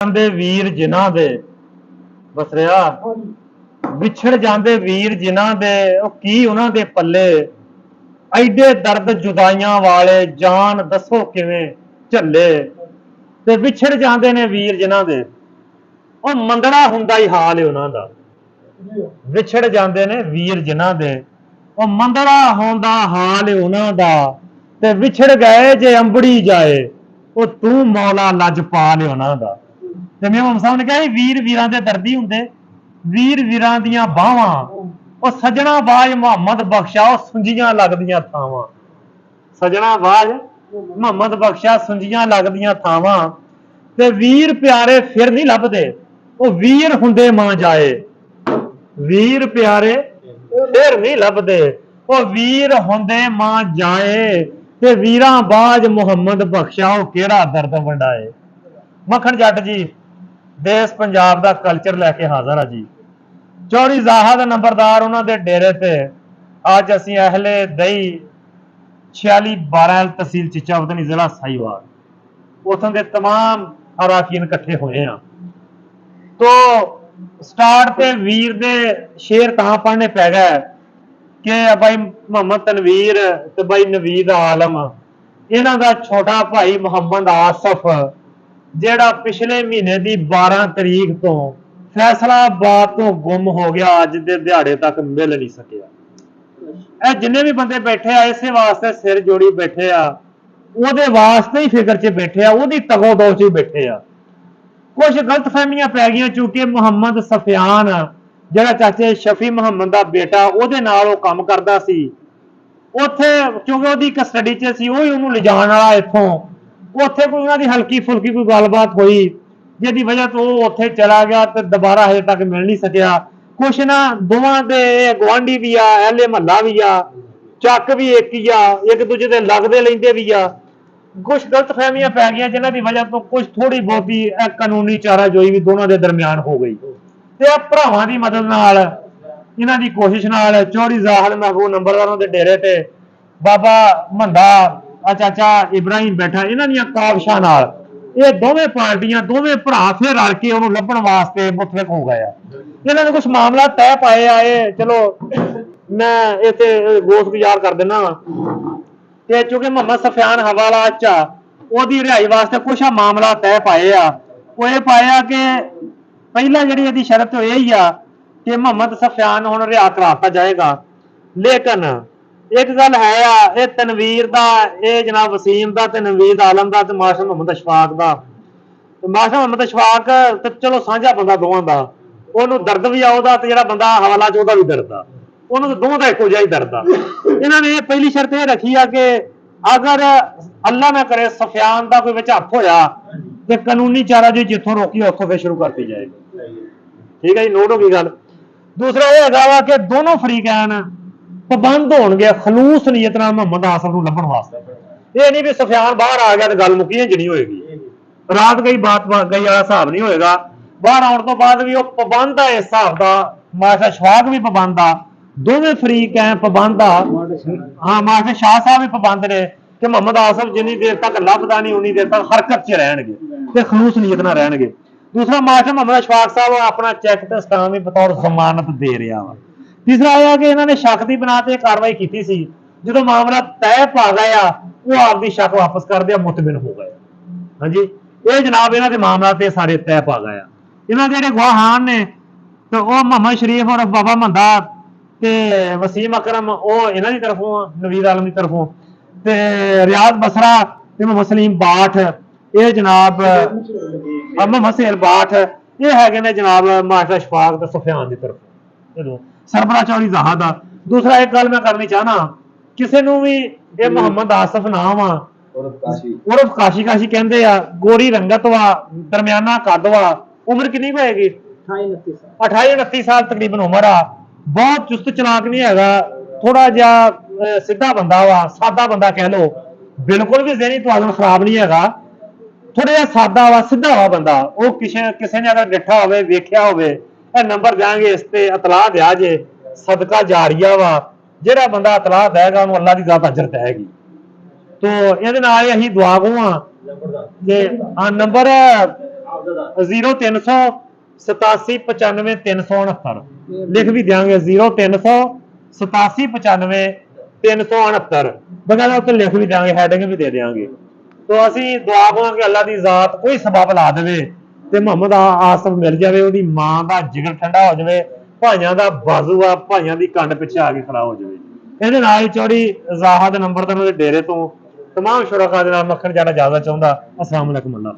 ਜਾਂਦੇ ਵੀਰ ਜਿਨ੍ਹਾਂ ਦੇ ਬਸਰਿਆ ਵਿਛੜ ਜਾਂਦੇ ਵੀਰ ਜਿਨ੍ਹਾਂ ਦੇ ਉਹ ਕੀ ਉਹਨਾਂ ਦੇ ਪੱਲੇ ਐਡੇ ਦਰਦ ਜੁਦਾਈਆਂ ਵਾਲੇ ਜਾਨ ਦੱਸੋ ਕਿਵੇਂ ਝੱਲੇ ਤੇ ਵਿਛੜ ਜਾਂਦੇ ਨੇ ਵੀਰ ਜਿਨ੍ਹਾਂ ਦੇ ਉਹ ਮੰਦੜਾ ਹੁੰਦਾ ਹੀ ਹਾਲ ਹੈ ਉਹਨਾਂ ਦਾ। ਵਿਛੜ ਜਾਂਦੇ ਨੇ ਵੀਰ ਜਿਨ੍ਹਾਂ ਦੇ ਉਹ ਮੰਦੜਾ ਹੁੰਦਾ ਹਾਲ ਹੈ ਉਹਨਾਂ ਦਾ ਤੇ ਵਿਛੜ ਗਏ ਜੇ ਅੰਬੜੀ ਜਾਏ ਉਹ ਤੂੰ ਮੌਲਾ ਲਜਪਾਲ ਉਹਨਾਂ ਦਾ। ਤੇ ਮੇਮ ਸਾਹਿਬ ਨੇ ਕਿਹਾ ਵੀਰ ਵੀਰਾਂ ਦੇ ਦਰਦੀ ਹੁੰਦੇ ਵੀਰ ਵੀਰਾਂ ਦੀਆਂ ਬਾਹਾਂ ਉਹ ਸਜਣਾ ਬਾਜ ਮੁਹੰਮਦ ਬਖਸ਼ਾ ਉਹ ਸੁੰਜੀਆਂ ਲੱਗਦੀਆਂ ਥਾਵਾਂ ਸਜਣਾ ਬਾਜ ਮੁਹੰਮਦ ਬਖਸ਼ਾ ਸੁੰਜੀਆਂ ਲੱਗਦੀਆਂ ਥਾਵਾਂ ਤੇ ਵੀਰ ਪਿਆਰੇ ਫਿਰ ਨਹੀਂ ਲੱਭਦੇ ਉਹ ਵੀਰ ਹੁੰਦੇ ਮਾਂ ਜਾਏ ਵੀਰ ਪਿਆਰੇ ਫਿਰ ਨਹੀਂ ਲੱਭਦੇ ਉਹ ਵੀਰ ਹੁੰਦੇ ਮਾਂ ਜਾਏ ਤੇ ਵੀਰਾਂ ਬਾਜ ਮੁਹੰਮਦ ਬਖਸ਼ਾ ਉਹ ਕਿਹੜਾ ਦਰਦ ਵੰਡਾਏ। ਮੱਖਣ ਜੱਟ ਜੀ ਦੇਸ਼ ਪੰਜਾਬ ਦਾ ਕਲਚਰ ਲੈ ਕੇ ਹਾਜ਼ਰ ਆ ਜੀ। ਚੌਧਰੀ ਜ਼ਾਹਾ ਦਾ ਨੰਬਰਦਾਰ ਉਹਨਾਂ ਦੇ ਡੇਰੇ ਤੇ ਅੱਜ ਅਸੀਂ ਅਹਲੇ ਦਈ 4612 ਤਹਿਸੀਲ ਚਿਚਾਵਤਨੀ ਜ਼ਿਲ੍ਹਾ ਸਾਹੀਵਾਲ ਉਥੋਂ ਦੇ तमाम ਅਰਾਕੀਨ ਇਕੱਠੇ ਹੋਏ ਆ। ਤੋ ਸਟਾਰਟ ਤੇ ਵੀਰ ਦੇ ਸ਼ੇਰ ਤਾਂ ਪੜ੍ਹਨੇ ਪੈ ਗਏ ਕਿ ਬਾਈ ਮੁਹੰਮਦ ਤਨਵੀਰ ਤੇ ਬਾਈ ਨਵੀਦ ਆਲਮ ਇਹਨਾਂ ਦਾ ਛੋਟਾ ਭਾਈ ਮੁਹੰਮਦ ਆਸਫ ਜਿਹੜਾ ਪਿਛਲੇ ਮਹੀਨੇ ਦੀ 12 ਤਰੀਕ ਤੋਂ ਫੈਸਲਾਬਾਦ ਤੋਂ ਗੁੰਮ ਹੋ ਗਿਆ ਅੱਜ ਦੇ ਦਿਹਾੜੇ ਤੱਕ ਮਿਲ ਨਹੀਂ ਸਕਿਆ। ਇਹ ਜਿੰਨੇ ਵੀ ਬੰਦੇ ਬੈਠੇ ਆ ਇਸੇ ਵਾਸਤੇ ਸਿਰ ਜੋੜੀ ਬੈਠੇ ਆ ਉਹਦੇ ਵਾਸਤੇ ਹੀ ਫਿਕਰ 'ਚ ਬੈਠੇ ਆ ਉਹਦੀ ਤਗੋ-ਦੋ 'ਚ ਹੀ ਬੈਠੇ ਆ। ਕੁਝ ਗਲਤਫਹਿਮੀਆਂ ਪੈ ਗਈਆਂ ਚੂੰਕਿ ਮੁਹੰਮਦ ਸਫਿਆਨ ਜਿਹੜਾ ਚਾਚੇ ਸ਼ਫੀ ਮੁਹੰਮਦ ਦਾ ਬੇਟਾ ਉਹਦੇ ਨਾਲ ਉਹ ਕੰਮ ਕਰਦਾ ਸੀ ਉੱਥੇ ਕਿਉਂਕਿ ਉਹਦੀ ਕਸਟਡੀ 'ਚ ਸੀ ਉਹ ਹੀ ਉਹਨੂੰ ਲਿਜਾਣ ਵਾਲਾ ਇੱਥੋਂ ਉੱਥੇ ਕੋਈ ਉਹਨਾਂ ਦੀ ਹਲਕੀ ਫੁਲਕੀ ਕੋਈ ਗੱਲਬਾਤ ਹੋਈ ਜਿਹਦੀ ਵਜ੍ਹਾ ਤੋਂ ਉਹ ਉੱਥੇ ਚਲਾ ਗਿਆ ਤੇ ਦੁਬਾਰਾ ਹਜੇ ਤੱਕ ਮਿਲ ਨਹੀਂ ਸਕਿਆ। ਕੁਛ ਨਾ ਦੋਵਾਂ ਦੇ ਗੁਆਂਢੀ ਵੀ ਆ ਅਹਿਲੇ ਮਹੱਲਾ ਵੀ ਆ ਚੱਕ ਵੀ ਇੱਕ ਹੀ ਆ ਇੱਕ ਦੂਜੇ ਦੇ ਲੱਗਦੇ ਲੈਂਦੇ ਵੀ ਆ। ਕੁਛ ਗਲਤਫਹਿਮੀਆਂ ਪੈ ਗਈਆਂ ਜਿਨ੍ਹਾਂ ਦੀ ਵਜ੍ਹਾ ਤੋਂ ਕੁਛ ਥੋੜੀ ਬਹੁਤੀ ਕਾਨੂੰਨੀ ਚਾਰਾਜੋਈ ਵੀ ਦੋਨਾਂ ਦੇ ਦਰਮਿਆਨ ਹੋ ਗਈ ਤੇ ਆ ਭਰਾਵਾਂ ਦੀ ਮਦਦ ਨਾਲ ਇਹਨਾਂ ਦੀ ਕੋਸ਼ਿਸ਼ ਨਾਲ ਚੌਧਰੀ ਜ਼ਾਹਲ ਮਹਿਬੂਬ ਨੰਬਰਦਾਰਾਂ ਦੇ ਡੇਰੇ ਤੇ ਬਾਬਾ ਮੰਦਾ ਆ ਚਾਚਾ ਇਬਰਾਹਿਮ ਬੈਠਾ ਇਹਨਾਂ ਦੀਆਂ ਕਾਬਸ਼ਾਂ ਨਾਲ ਇਹ ਦੋਵੇਂ ਪਾਰਟੀਆਂ ਦੋਵੇਂ ਭਰਾ ਫਿਰ ਰਲ ਕੇ ਉਹਨੂੰ ਲੱਭਣ ਵਾਸਤੇ ਮੁਤਫਿਕ ਹੋ ਗਏ ਆ। ਇਹਨਾਂ ਨੇ ਕੁਝ ਮਾਮਲਾ ਤੈਅ ਪਾਏ ਆਏ ਚਲੋ ਮੈਂ ਇੱਥੇ ਗੋਸ਼ ਗੁਜ਼ਾਰ ਕਰ ਦਿੰਦਾ ਤੇ ਚੂੰਕਿ ਮੁਹੰਮਦ ਸਫਿਆਨ ਹਵਾਲਾ ਚ ਉਹਦੀ ਰਿਹਾਈ ਵਾਸਤੇ ਕੁਛ ਮਾਮਲਾ ਤੈਅ ਪਾਏ ਆ। ਉਹ ਇਹ ਪਾਇਆ ਕਿ ਪਹਿਲਾਂ ਜਿਹੜੀ ਇਹਦੀ ਸ਼ਰਤ ਇਹ ਹੀ ਆ ਕਿ ਮੁਹੰਮਦ ਸਫਿਆਨ ਹੁਣ ਰਿਹਾ ਕਰਾਤਾ ਜਾਏਗਾ ਲੇਕਿਨ ਇੱਕ ਗੱਲ ਹੈ ਆ ਇਹ ਤਨਵੀਰ ਦਾ ਇਹ ਜਨਾਬ ਵਸੀਮ ਦਾ ਤੇ ਨਵੀਦ ਆਲਮ ਦਾ ਤੇ ਮਾਸ਼ਰ ਮੁਹੰਮਦ ਅਸ਼ਫਾਕ ਦਾ ਮਾਸ਼ਰ ਮੁਹੰਮਦ ਅਸ਼ਫਾਕ ਤੇ ਚਲੋ ਸਾਂਝਾ ਬੰਦਾ ਦੋਵਾਂ ਦਾ ਉਹਨੂੰ ਦਰਦ ਵੀ ਆ ਉਹਦਾ ਤੇ ਜਿਹੜਾ ਬੰਦਾ ਹਵਾਲਾ ਚ ਉਹਦਾ ਵੀ ਦਰਦ ਆ ਉਹਨੂੰ ਤਾਂ ਦੋਵਾਂ ਦਾ ਇੱਕੋ ਜਿਹਾ ਹੀ ਦਰਦ ਆ। ਇਹਨਾਂ ਨੇ ਪਹਿਲੀ ਸ਼ਰਤ ਇਹ ਰੱਖੀ ਆ ਕਿ ਅਗਰ ਅੱਲਾ ਨਾ ਕਰੇ ਸਫਿਆਨ ਦਾ ਕੋਈ ਵਿੱਚ ਹੱਥ ਹੋਇਆ ਤੇ ਕਾਨੂੰਨੀ ਚਾਰਾ ਜੀ ਜਿੱਥੋਂ ਰੋਕੀ ਉੱਥੋਂ ਫਿਰ ਸ਼ੁਰੂ ਕਰਤੀ ਜਾਏਗੀ। ਠੀਕ ਹੈ ਜੀ ਨੋਟ ਹੋ ਗਈ ਗੱਲ। ਦੂਸਰਾ ਇਹ ਹੈਗਾ ਵਾ ਕਿ ਦੋਨੋਂ ਫਰੀਕੈਨ ਪਾਬੰਦ ਹੋਣਗੇ ਖਲੂਸ ਨੀਅਤ ਨਾਲ ਮੁਹੰਮਦ ਆਸਫ ਨੂੰ ਲੱਭਣ ਵਾਸਤੇ। ਇਹ ਨਹੀਂ ਵੀ ਸਫਿਆਨ ਬਾਹਰ ਆ ਗਿਆ ਤੇ ਗੱਲ ਮੁੱਕੀ ਇੰਜ ਨਹੀਂ ਹੋਏਗੀ ਰਾਤ ਗਈ ਬਾਤ ਗਈ ਵਾਲਾ ਹਿਸਾਬ ਨਹੀਂ ਹੋਏਗਾ। ਬਾਹਰ ਆਉਣ ਤੋਂ ਬਾਅਦ ਵੀ ਉਹ ਪਾਬੰਦ ਆ ਇਸ ਹਿਸਾਬ ਦਾ ਮਾਸ਼ਾ ਅਸ਼ਫਾਕ ਵੀ ਪਾਬੰਦ ਆ ਦੋਵੇਂ ਫਰੀਕ ਐ ਪਾਬੰਦ ਆ। ਹਾਂ ਮਾਸ਼ਾ ਸ਼ਾਹ ਸਾਹਿਬ ਵੀ ਪਾਬੰਦ ਨੇ ਕਿ ਮੁਹੰਮਦ ਆਸਫ ਜਿੰਨੀ ਦੇਰ ਤੱਕ ਲੱਭਦਾ ਨਹੀਂ ਉਨੀ ਦੇਰ ਤੱਕ ਹਰਕਤ 'ਚ ਰਹਿਣਗੇ ਤੇ ਖਲੂਸ ਨੀਅਤ ਨਾਲ ਰਹਿਣਗੇ। ਦੂਸਰਾ ਮਾਸ਼ਾ ਮੁਹੰਮਦ ਅਸ਼ਫਾਕ ਸਾਹਿਬ ਆਪਣਾ ਚੈੱਕ ਤੇ ਸਟਾਮ ਵੀ ਬਤੌਰ ਜ਼ਮਾਨਤ ਦੇ ਰਿਹਾ ਵਾ। ਤੀਸਰਾ ਇਹ ਆ ਕਿ ਇਹਨਾਂ ਨੇ ਸ਼ੱਕ ਦੀ ਬਣਾ ਤੇ ਕਾਰਵਾਈ ਕੀਤੀ ਸੀ ਜਦੋਂ ਮਾਮਲਾ ਤੈਅ ਪਾ ਗਿਆ ਉਹ ਆਪਦੀ ਸ਼ੱਕ ਵਾਪਸ ਕਰਦੇ ਆ ਮੁਤਮਿਨ ਹੋ ਗਏ। ਹਾਂਜੀ ਇਹ ਜਨਾਬ ਇਹਨਾਂ ਦੇ ਮਾਮਲਾ ਤੇ ਸਾਰੇ ਤੈਅ ਪਾ ਗਏ ਆ। ਇਹਨਾਂ ਦੇ ਜਿਹੜੇ ਗਵਾਹਾਨ ਨੇ ਤੇ ਉਹ ਮੁਹੰਮਦ ਸ਼ਰੀਫ ਔਰ ਬਾਬਾ ਮੰਦਾ ਤੇ ਵਸੀਮ ਅਕਰਮ ਉਹ ਇਹਨਾਂ ਦੀ ਤਰਫੋਂ ਆ ਨਵੀਦ ਆਲਮ ਦੀ ਤਰਫੋਂ ਤੇ ਰਿਆਜ਼ ਬਸਰਾ ਤੇ ਮੁਹੰਮਦ ਸਲੀਮ ਬਾਠ ਇਹ ਜਨਾਬ ਮੁਹੰਮਦ ਸੇਲ ਬਾਠ ਇਹ ਹੈਗੇ ਨੇ ਜਨਾਬ ਮਾਸ਼ਾ ਅਸ਼ਫਾਕ ਤੇ ਸੁਫਿਆਨ ਦੀ ਤਰਫੋਂ ਸਰਬਰਾ ਚੌਧਰੀ ਜ਼ਾਹਾ ਦਾ। ਦੂਸਰਾ ਇੱਕ ਗੱਲ ਮੈਂ ਕਰਨੀ ਚਾਹਨਾ ਕਿਸੇ ਨੂੰ ਵੀ ਇਹ ਮੁਹੰਮਦ ਆਸਫ ਨਾਮ ਆ ਉਰਫ ਕਾਸ਼ੀ ਕਾਸ਼ੀ ਕਹਿੰਦੇ ਆ ਗੋਰੀ ਰੰਗਤ ਵਾ ਦਰਮਿਆਨਾ ਕੱਦ ਵਾ ਉਮਰ ਕਿੰਨੀ ਹੋਏਗੀ 28-29 ਸਾਲ ਤਕਰੀਬਨ ਉਮਰ ਆ। ਬਹੁਤ ਚੁਸਤ ਚਲਾਕ ਨਹੀਂ ਹੈਗਾ ਥੋੜਾ ਜਿਹਾ ਸਿੱਧਾ ਬੰਦਾ ਵਾ ਸਾਦਾ ਬੰਦਾ ਕਹਿ ਲੋ ਬਿਲਕੁਲ ਵੀ ਜ਼ਹਿਨੀ ਤਵਾਜ਼ਨ ਖਰਾਬ ਨਹੀਂ ਹੈਗਾ ਥੋੜਾ ਜਿਹਾ ਸਾਦਾ ਵਾ ਸਿੱਧਾ ਵਾ ਬੰਦਾ। ਉਹ ਕਿਸੇ ਨੇ ਅਗਰ ਡਿੱਠਾ ਹੋਵੇ ਵੇਖਿਆ ਹੋਵੇ ਇਹ ਨੰਬਰ ਦਿਆਂਗੇ ਇਸ ਤੇ ਇਤਲਾਹ ਦਿਆ ਜੇ ਸਦਕਾ ਜਾਰੀਆ ਵਾ ਜਿਹੜਾ ਬੰਦਾ ਇਤਲਾਹ ਦੇਗਾ ਉਹਨੂੰ ਅੱਲਾ ਦੀ ਜ਼ਾਤ ਅਜਰ ਦੇਗੀ। ਤੋ ਇਹਦੇ ਨਾਲ ਅਸੀਂ ਦੁਆ ਗੋਆਂ ਜੇ ਨੰਬਰ 0300 87 95 369 लिख भी देंगे 0300 87 95 369 बगैर उत्ते लिख भी देंगे हैडिंग भी दे देंगे। तो असी दुआ करेंगे अल्लाह की जात कोई सबब ला दे ते मुहम्मद आसिफ मिल जाए ਉਹਦੀ मां का जिगर ठंडा हो जाए भाइयों का बाजू आ भाइयों की कंड पिछे आके खड़ा हो जाए। ये चौड़ी इजाहत नंबर तो डेरे तो तमाम शुरका मक्खन जाना ज्यादा चाहता। अस्सलाम वालेकुम अल्लाह।